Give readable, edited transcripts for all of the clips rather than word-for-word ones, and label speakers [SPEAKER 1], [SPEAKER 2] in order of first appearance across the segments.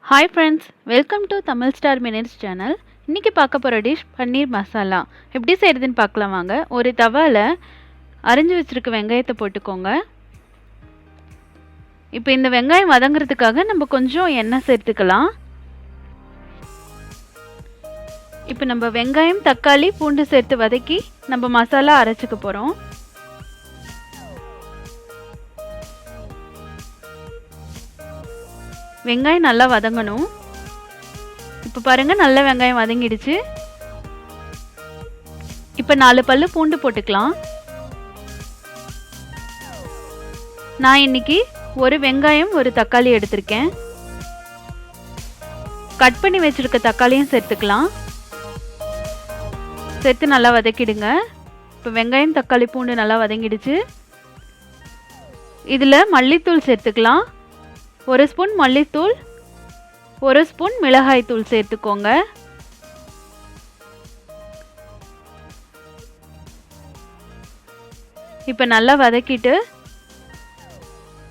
[SPEAKER 1] Hi friends, welcome to Tamil Star Minutes channel. இன்னைக்கு பார்க்க போற டிஷ் பன்னீர் மசாலா. எப்படி செய்யறதுன்னு பார்க்கலாம் வாங்க. ஒரு தவால அரிஞ்சு வச்சிருக்க வெங்காயத்தை போட்டுக்கோங்க. இப்போ இந்த வெங்காயம் வதங்கிறதுக்காக நம்ம கொஞ்சம் எண்ணெய் சேர்த்துக்கலாம். இப்போ நம்ம வெங்காயம், தக்காளி, பூண்டு சேர்த்து வதக்கி நம்ம மசாலா அரைச்சுக்க போறோம். வெங்காயம் நல்லா வதங்கணும். இப்போ பாருங்க, நல்ல வெங்காயம் வதங்கிடுச்சு. இப்போ 4 பல்லு பூண்டு போட்டுக்கலாம். நான் இன்னைக்கு ஒரு வெங்காயம் ஒரு தக்காளி எடுத்திருக்கேன். கட் பண்ணி வச்சிருக்க தக்காளியும் சேர்த்துக்கலாம். சேர்த்து நல்லா வதக்கிடுங்க. இப்போ வெங்காயம், தக்காளி, பூண்டு நல்லா வதங்கிடுச்சு. இதில் மல்லித்தூள் சேர்த்துக்கலாம். 1 ஸ்பூன் மல்லித்தூள், 1 ஸ்பூன் மிளகாய் தூள் சேர்த்துக்கோங்க. இப்போ நல்லா வதக்கிட்டு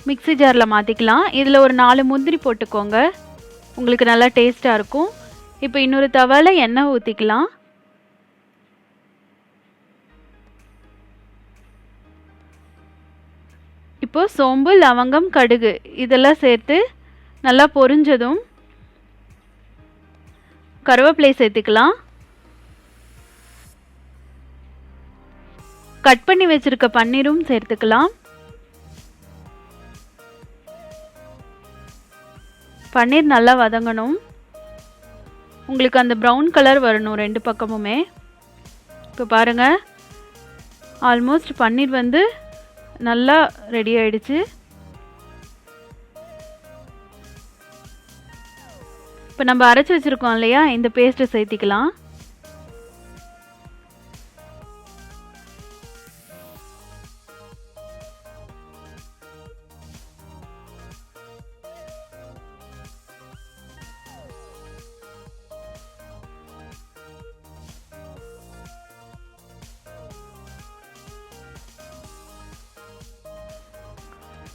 [SPEAKER 1] மிக்ஸி ஜாரில் மாற்றிக்கலாம். இதில் ஒரு 4 முந்திரி போட்டுக்கோங்க, உங்களுக்கு நல்லா டேஸ்ட்டாக இருக்கும். இப்போ இன்னொரு தவால எண்ணெய் ஊற்றிக்கலாம். இப்போ சோம்பு, லவங்கம், கடுகு இதெல்லாம் சேர்த்து நல்லா பொரிஞ்சதும் கருவேப்பிலை சேர்த்துக்கலாம். கட் பண்ணி வச்சிருக்க பன்னீரும் சேர்த்துக்கலாம். பன்னீர் நல்லா வதங்கணும். உங்களுக்கு அந்த ப்ரௌன் கலர் வரணும் 2 பக்கமுமே. இப்போ பாருங்க, ஆல்மோஸ்ட் பன்னீர் நல்லா ரெடி ஆயிடுச்சு. இப்போ நம்ம அரைச்சி வச்சிருக்கோம் இல்லையா, இந்த பேஸ்ட்டை சேர்த்திக்கலாம்.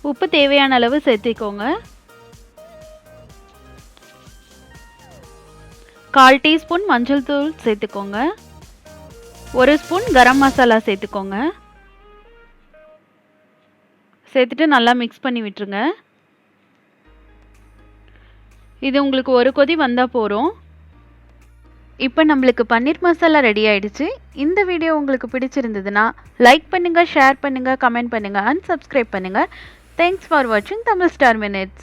[SPEAKER 1] உப்பு தேவையான அளவு சேர்த்திக்கோங்க. 1/4 டீஸ்பூன் மஞ்சள் தூள் சேர்த்துக்கோங்க. 1 ஸ்பூன் கரம் மசாலா சேர்த்துக்கோங்க. சேர்த்துட்டு நல்லா மிக்ஸ் பண்ணி விட்டுருங்க. இது உங்களுக்கு ஒரு கொதி வந்தால் போகிறோம். இப்போ நம்மளுக்கு பன்னீர் மசாலா ரெடி ஆயிடுச்சு. இந்த வீடியோ உங்களுக்கு பிடிச்சிருந்ததுன்னா லைக் பண்ணுங்கள், ஷேர் பண்ணுங்கள், கமெண்ட் பண்ணுங்கள் அண்ட் சப்ஸ்கிரைப் பண்ணுங்கள். Thanks for watching Tamil Star Minutes.